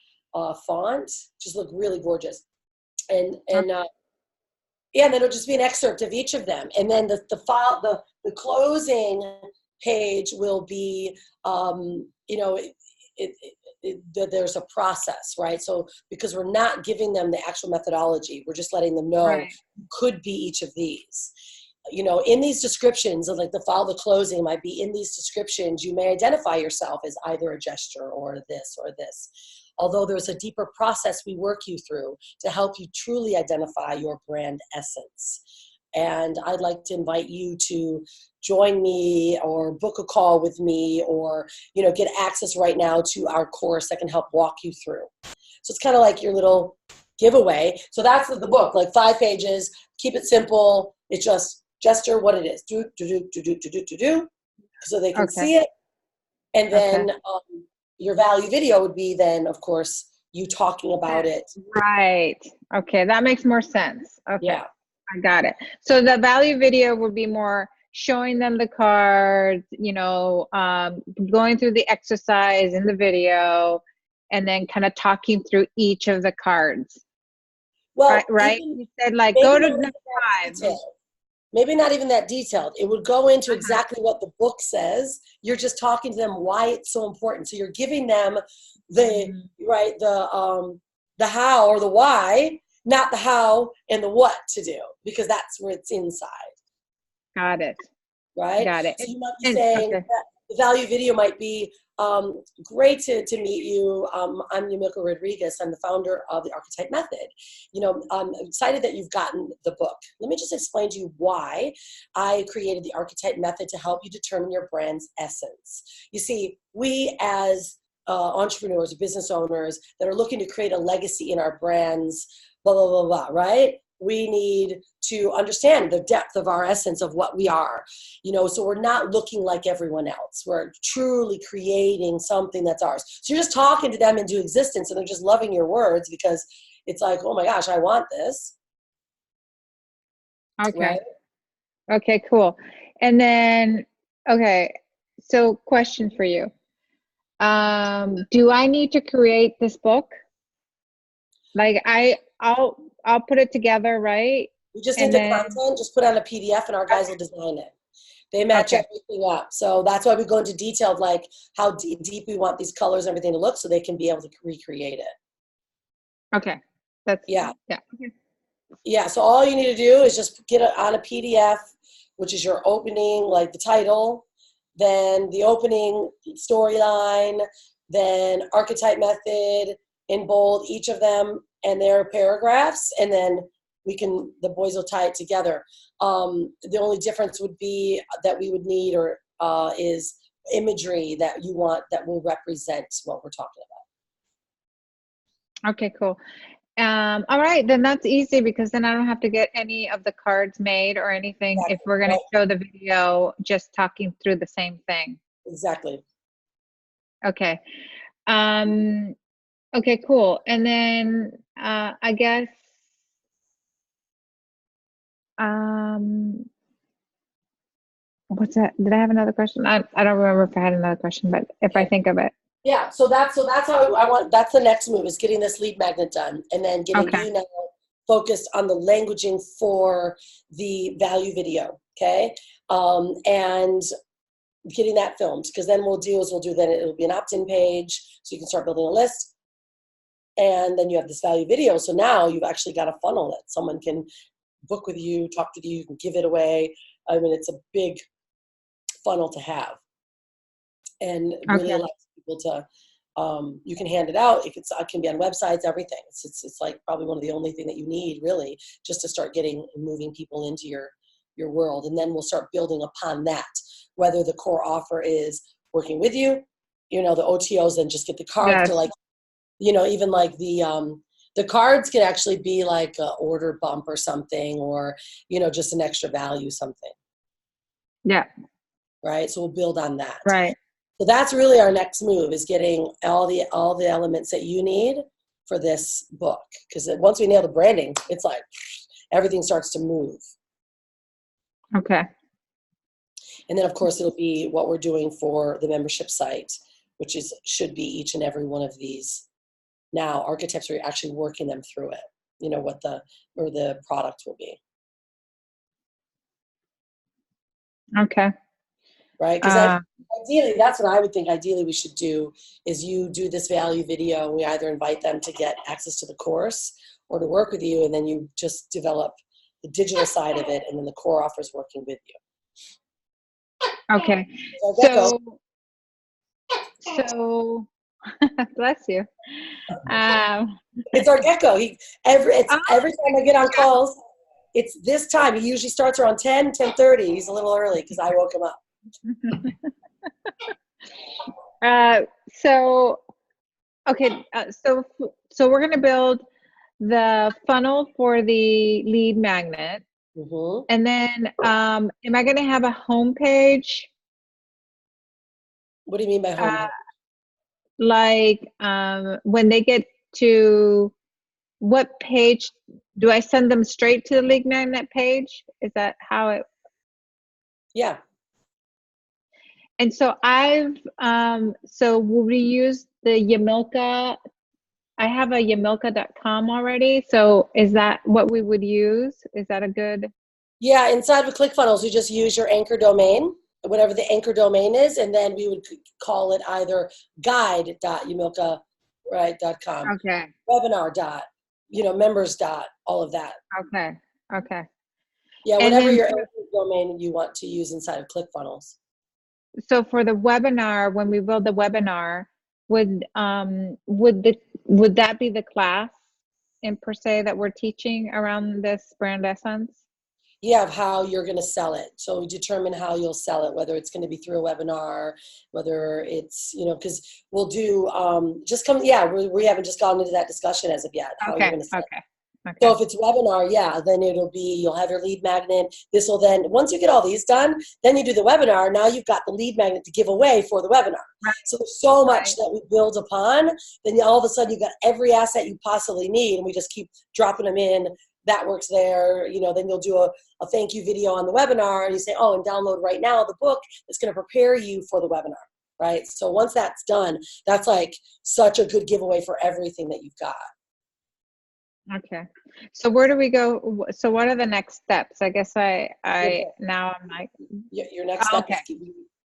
font. Just look really gorgeous. And then it'll just be an excerpt of each of them. And then the closing page will be, there's a process, right? So because we're not giving them the actual methodology, we're just letting them know could be each of these. in these descriptions of like the follow the closing might be in these descriptions, you may identify yourself as either a gesture or this or this. Although there's a deeper process we work you through to help you truly identify your brand essence. And I'd like to invite you to join me or book a call with me or, get access right now to our course that can help walk you through. So it's kind of like your little giveaway. So that's the book, like 5 pages, keep it simple. It's just gesture what it is. Do, so they can see it. And then your value video would be then, of course, you talking about it. Right. Okay. That makes more sense. Okay. Yeah. I got it. So the value video would be more showing them the cards, going through the exercise in the video, and then kind of talking through each of the cards. Well, right? You said like go to number 5. Maybe not even that detailed. It would go into exactly what the book says. You're just talking to them why it's so important. So you're giving them the how or the why, not the how and the what to do, because that's where it's inside. Got it. Right? Got it. So you might be saying that the value video might be, great to meet you. I'm Yamilca Rodriguez. I'm the founder of the Archetype Method. I'm excited that you've gotten the book. Let me just explain to you why I created the Archetype Method to help you determine your brand's essence. You see, we as entrepreneurs, business owners that are looking to create a legacy in our brands, blah, blah, blah, blah, right? We need to understand the depth of our essence of what we are, so we're not looking like everyone else. We're truly creating something that's ours. So you're just talking to them into existence and they're just loving your words because it's like, oh my gosh, I want this. Okay. Right? Okay, cool. And then, so question for you. Do I need to create this book? Like I'll put it together, right? You just need the content, just put on a PDF and our guys will design it. They match everything up. So that's why we go into detailed, like how deep we want these colors and everything to look so they can be able to recreate it. Okay. That's yeah. Okay. Yeah. So all you need to do is just get it on a PDF, which is your opening, like the title, then the opening storyline, then Archetype Method in bold, each of them and their paragraphs, and then the boys will tie it together. The only difference would be that we would need is imagery that you want that will represent what we're talking about. Okay, cool. All right, then that's easy because then I don't have to get any of the cards made or anything. Exactly. If we're going to show the video, just talking through the same thing. Exactly. Okay. Okay, cool. And then I guess what's that? Did I have another question? I don't remember if I had another question, but if I think of it. Yeah, so that's how I want. That's the next move, is getting this lead magnet done, and then getting you now focused on the languaging for the value video. Okay, and getting that filmed, because then we'll do then it'll be an opt-in page, so you can start building a list, and then you have this value video. So now you've actually got a funnel that someone can book with you, talk to you, you can give it away. I mean, it's a big funnel to have, and really allows people to. You can hand it out. It can be on websites, everything. It's like probably one of the only thing that you need really just to start getting and moving people into your world, and then we'll start building upon that. Whether the core offer is working with you, the OTOs, and just get the card to like, even like the cards can actually be like an order bump or something, or just an extra value something. Yeah. Right. So we'll build on that. Right. So that's really our next move, is getting all the elements that you need for this book. Because once we nail the branding, it's like everything starts to move. Okay. And then of course it'll be what we're doing for the membership site, which should be each and every one of these. Now archetypes are actually working them through it. What the product will be. Okay. Right? Because ideally, that's what I would think. Ideally, we should do is you do this value video, and we either invite them to get access to the course or to work with you, and then you just develop the digital side of it, and then the core offer is working with you. Okay. So Gecko, So bless you. it's our Gecko. Every Oh, time I get on calls, it's this time. He usually starts around 10:30. He's a little early because I woke him up. So okay, so we're gonna build the funnel for the lead magnet, Mm-hmm. and then am I gonna have a home page? What do you mean by home? Like when they get to what page, do I send them straight to the lead magnet page? Is that how it? Yeah. And so so will we use the Yamilca? I have a Yamilca.com already. So is that what we would use? Is that a good? Yeah, inside of ClickFunnels, you just use your anchor domain, whatever the anchor domain is, and then we would call it either guide.yamilca.com, Okay. webinar. Members. All of that. Okay. Okay. Yeah, And whatever then your anchor domain you want to use inside of ClickFunnels. so for the webinar, when we build the webinar, would that be the class in per se that we're teaching around this brand essence? Yeah, of how you're going to sell it. So we determine how you'll sell it, whether it's going to be through a webinar, whether it's, because we'll do, we haven't just gotten into that discussion as of yet, how you're going to sell it. Okay. So if it's webinar, then you'll have your lead magnet. This will then, once you get all these done, then you do the webinar. Now you've got the lead magnet to give away for the webinar. Right. So there's so much that we build upon. Then all of a sudden you've got every asset you possibly need, and we just keep dropping them in. That works there. Then you'll do a thank you video on the webinar, and you say, and download right now the book that's going to prepare you for the webinar. Right. So once that's done, that's like such a good giveaway for everything that you've got. Okay. So where do we go? So what are the next steps? I guess now I'm like, your next step okay. is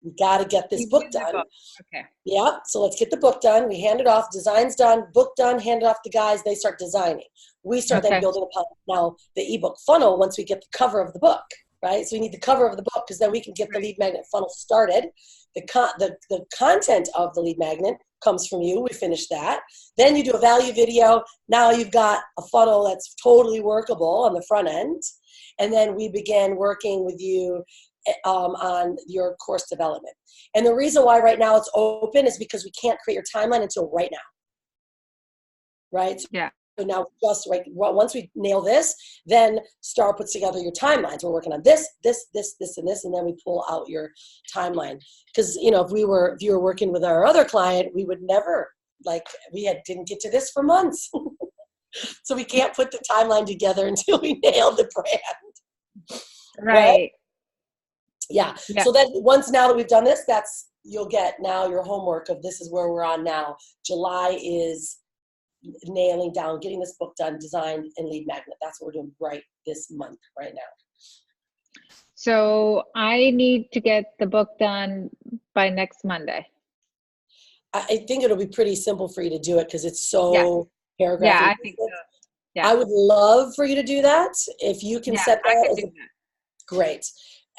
we got to get this book done. Okay. Yeah. So let's get the book done. We hand it off. Design's done. Book done. Hand it off to the guys. They start designing. We start then building upon now the ebook funnel once we get the cover of the book. Right. So we need the cover of the book because then we can get the lead magnet funnel started. The content of the lead magnet comes from you. We finish that. Then you do a value video. Now you've got a funnel that's totally workable on the front end. And then we begin working with you on your course development. And the reason why right now it's open is because we can't create your timeline until right now. Right? Yeah. So now once we nail this, then Star puts together your timelines. We're working on this, and this, and then we pull out your timeline. Because if you were working with our other client, we would never didn't get to this for months. So we can't put the timeline together until we nail the brand. Right. Yeah. So then now that we've done this, you'll get now your homework of this is where we're on now. July is nailing down, getting this book done, designed, and lead magnet. That's what we're doing right this month, right now. So I need to get the book done by next Monday. I think it'll be pretty simple for you to do it because it's so paragraph. Yeah, I think so. Yeah. I would love for you to do that. If you can set that, great.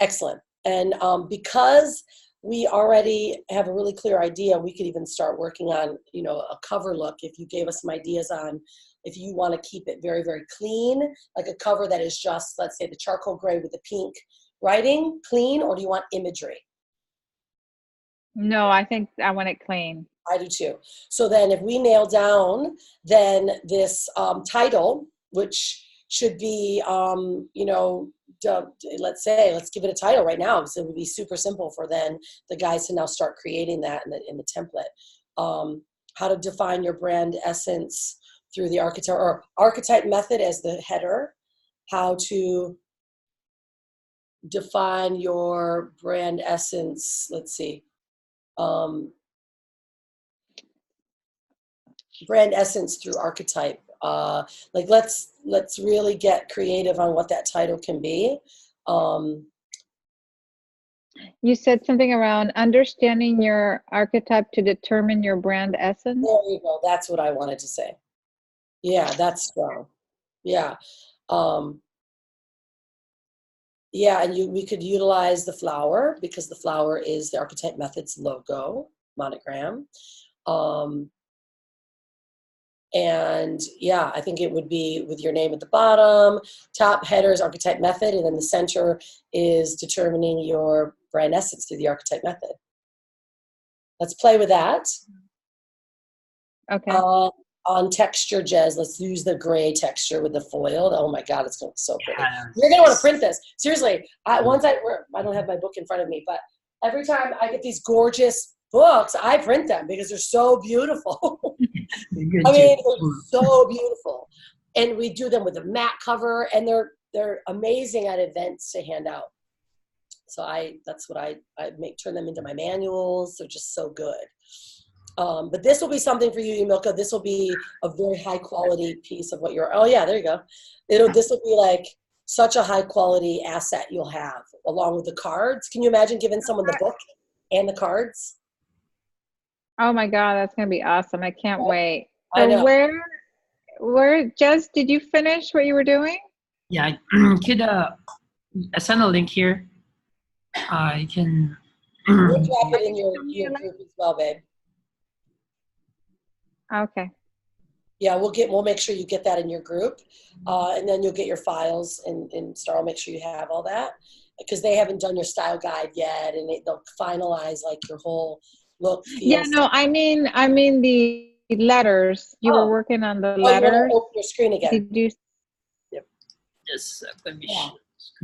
Excellent. And because we already have a really clear idea, we could even start working on, a cover look. If you gave us some ideas on, if you want to keep it very, very clean, like a cover that is just, let's say, the charcoal gray with the pink writing, clean, or do you want imagery? No, I think I want it clean. I do too. So then if we nail down then this title, which should be, let's give it a title right now. So it would be super simple for then the guys to now start creating that in the template. How to define your brand essence through the archetype method as the header. How to define your brand essence. Let's see. Brand essence through archetype. Let's really get creative on what that title can be. You said something around understanding your archetype to determine your brand essence. There you go. That's what I wanted to say. Yeah, that's strong. Yeah. Yeah, and we could utilize the flower because the flower is the Archetype Method's logo, monogram. And yeah, I think it would be with your name at the bottom, top header is Archetype Method, and then the center is determining your brand essence through the Archetype Method. Let's play with that. Okay. On texture, Jez, let's use the gray texture with the foil. Oh my God, it's going to look so pretty. Yes. You're going to want to print this. Seriously, I don't have my book in front of me, but every time I get these gorgeous books, I print them because they're so beautiful. I mean, they're so beautiful. And we do them with a matte cover, and they're amazing at events to hand out. So that's what I turn them into my manuals. They're just so good. But this will be something for you, Yamilca. This will be a very high quality piece of what oh yeah, there you go. This will be like such a high quality asset you'll have along with the cards. Can you imagine giving someone the book and the cards? Oh my God, that's gonna be awesome. I can't wait. I know. Where, Jess, did you finish what you were doing? Yeah, could I send a link here? You can. We'll drop it in your group as well, babe. Okay. Yeah, we'll make sure you get that in your group, and then you'll get your files, and Star will make sure you have all that because they haven't done your style guide yet, and they'll finalize like your whole look. Yeah, no, I mean the letters. You were working on the letters. You want to open your screen again? Did you? Yep. Just let me. Yeah,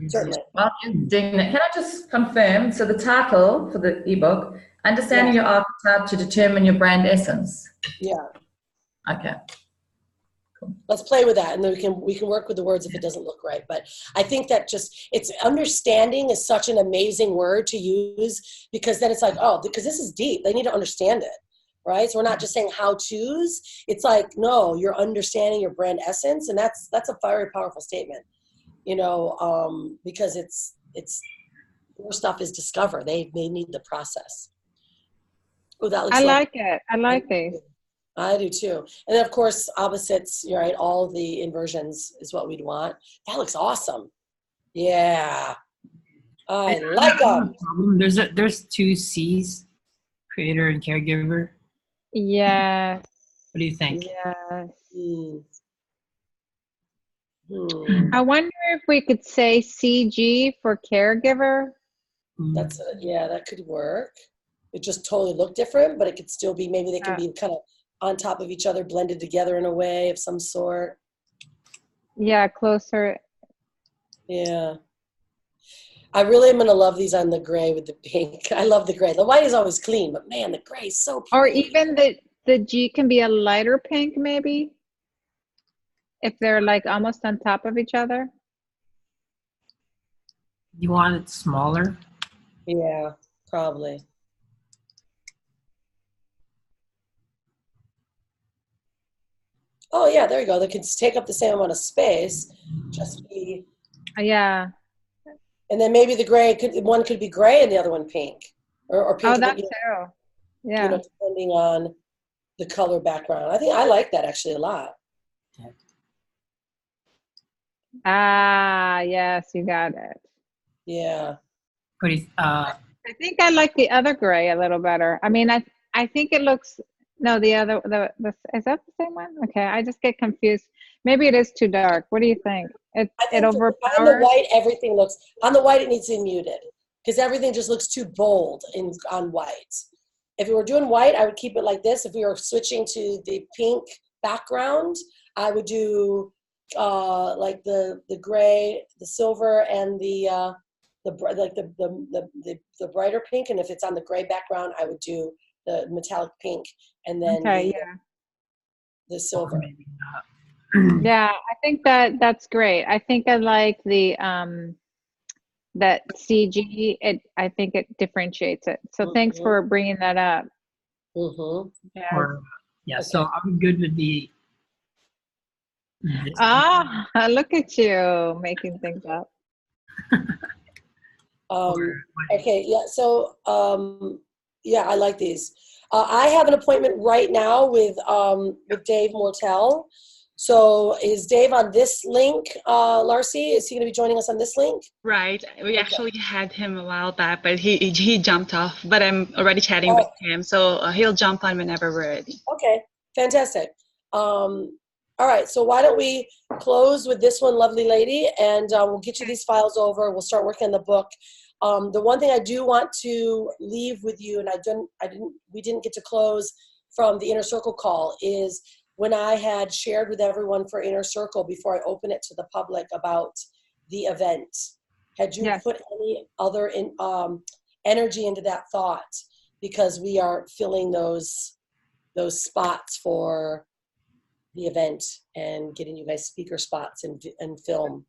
certainly. While you're doing that, can I just confirm? So the title for the ebook, Understanding Your Archetype to Determine Your Brand Essence. Yeah. Okay. Let's play with that, and then we can work with the words if it doesn't look right. But I think that it's understanding is such an amazing word to use because then it's like, oh, because this is deep. They need to understand it, right? So we're not just saying how to's. It's like, no, you're understanding your brand essence, and that's a very powerful statement, because it's more stuff is discovered. They need the process. Oh, that looks. I like it. I like these. I do too. And then of course, opposites, right? All of the inversions is what we'd want. That looks awesome. Yeah. I like them. There's two C's, creator and caregiver. Yes. What do you think? Yes. Hmm. I wonder if we could say CG for caregiver. That could work. It just totally look different, but it could still be, maybe they can be kind of on top of each other, blended together in a way of some sort. Yeah, closer. Yeah. I really am going to love these on the gray with the pink. I love the gray. The white is always clean, but man, the gray is so pretty. Or even the G can be a lighter pink, maybe. If they're like almost on top of each other. You want it smaller? Yeah, probably. Oh yeah, there you go. They can take up the same amount of space, just be. Yeah. And then maybe the gray one could be gray and the other one pink, or pink. Oh, that too. Yeah. Depending on the color background. I think I like that actually a lot. Ah, yes, you got it. Yeah. I think I like the other gray a little better. I mean, I think it looks. No, the other, is that the same one? Okay, I just get confused. Maybe it is too dark. What do you think? It overpowers? On the white, everything looks, on the white it needs to be muted because everything just looks too bold on white. If we were doing white, I would keep it like this. If we were switching to the pink background, I would do like the gray, the silver, and the brighter pink. And if it's on the gray background, I would do the metallic pink, and then the silver. Yeah, I think that's great. I think I like the that CG. I think it differentiates it. So thanks for bringing that up. Yeah. So I'm good with the. Look at you making things up. Okay. Yeah. So yeah, I like these. I have an appointment right now with Dave Mortel So is Dave on this link, Larcy? Is he going to be joining us on this link? Right. We actually had him a while back, but he jumped off. But I'm already chatting with him, so he'll jump on whenever we're ready. Okay, fantastic. All right, so why don't we close with this one, lovely lady, and we'll get you these files over. We'll start working on the book. The one thing I do want to leave with you, and we didn't get to close from the Inner Circle call, is when I had shared with everyone for Inner Circle before I open it to the public about the event. Had you put any other energy into that thought? Because we are filling those spots for the event and getting you guys speaker spots and film.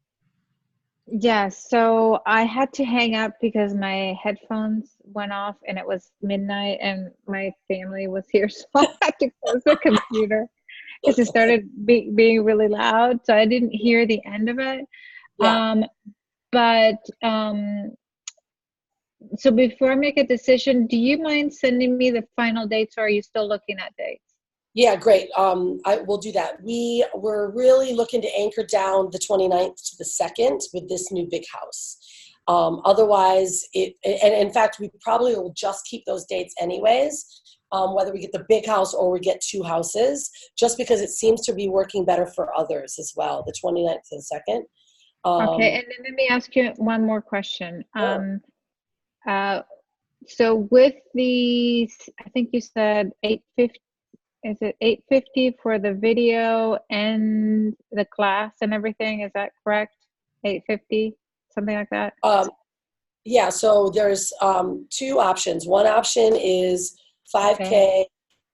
Yes, so I had to hang up because my headphones went off and it was midnight and my family was here, so I had to close the computer because it started being really loud, so I didn't hear the end of it. So before I make a decision, do you mind sending me the final dates, or are you still looking at dates? Yeah, great. I will do that. We were really looking to anchor down the 29th to the 2nd with this new big house. Otherwise, and in fact, we probably will just keep those dates anyways, whether we get the big house or we get 2 houses, just because it seems to be working better for others as well, the 29th to the 2nd. Okay, and then let me ask you one more question. Sure. So with these, I think you said 850. Is it 850 for the video and the class and everything? Is that correct? 850, something like that? Yeah, so there's 2 options. One option is 5K,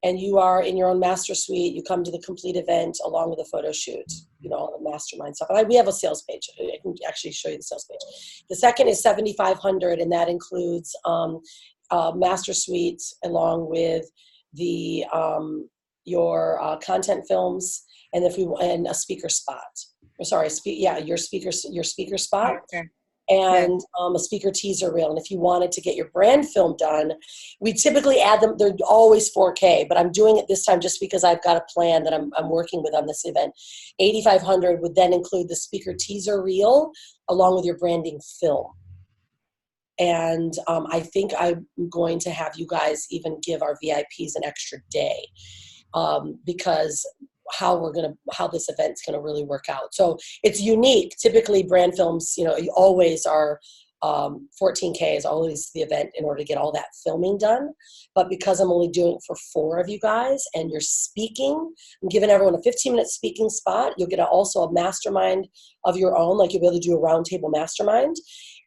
and you are in your own master suite. You come to the complete event along with a photo shoot, all the mastermind stuff. And we have a sales page. I can actually show you the sales page. The second is 7,500, and that includes master suites along with the your content films, and and a speaker spot. Sorry, your speaker spot. Okay. And a speaker teaser reel. And if you wanted to get your brand film done, we typically add them. They're always 4K, but I'm doing it this time just because I've got a plan that I'm working with on this event. 8,500 would then include the speaker teaser reel along with your branding film. And I think I'm going to have you guys even give our VIPs an extra day because how this event's gonna really work out. So it's unique. Typically brand films, you always are 14K is always the event in order to get all that filming done. But because I'm only doing it for 4 of you guys and you're speaking, I'm giving everyone a 15-minute speaking spot. You'll get also a mastermind of your own, like you'll be able to do a roundtable mastermind.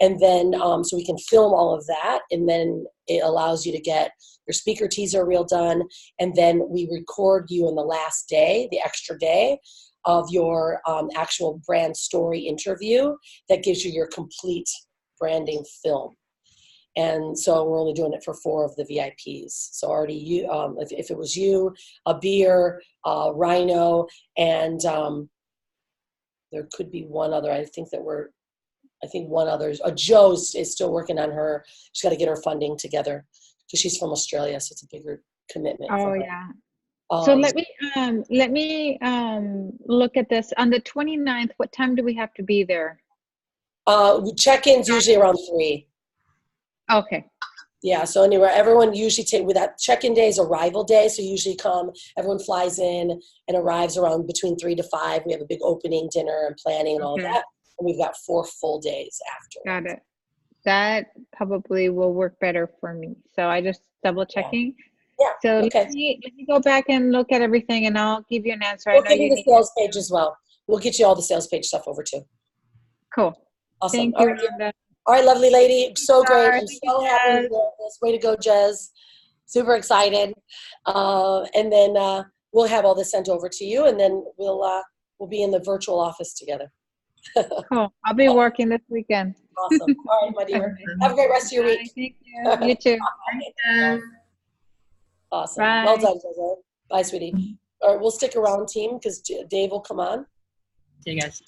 And then, so we can film all of that. And then it allows you to get your speaker teaser reel done. And then we record you in the last day, the extra day of your actual brand story interview that gives you your complete branding film. And so we're only doing it for 4 of the VIPs. So already you, if it was you, a beer, Rhino, and there could be one other. I think one other. Joe is still working on her. She's got to get her funding together because she's from Australia, so it's a bigger commitment. Oh yeah. So let me look at this on the 29th. What time do we have to be there? Check-ins usually around 3. Okay. Yeah, so anywhere, everyone usually with that check-in day is arrival day, so usually everyone flies in and arrives around between 3 to 5. We have a big opening dinner and planning and all of that, and we've got 4 full days after. Got it. That probably will work better for me. So I just double checking. Yeah. So okay. let me go back and look at everything, and I'll give you an answer. We'll give you the sales page as well. We'll get you all the sales page stuff over too. Cool. Awesome. Thank all you, right, Rhonda. All right, lovely lady. So great. I'm so happy Jez. with this. Way to go, Jez. Super excited. And then we'll have all this sent over to you, and then we'll be in the virtual office together. Cool. I'll be working this weekend. Awesome. All right, my dear. Have a great rest of your week. Bye. Thank you. You too. Bye. Awesome. Bye. Well done, Jose. Bye, sweetie. All right, we'll stick around, team, because Dave will come on. See you guys.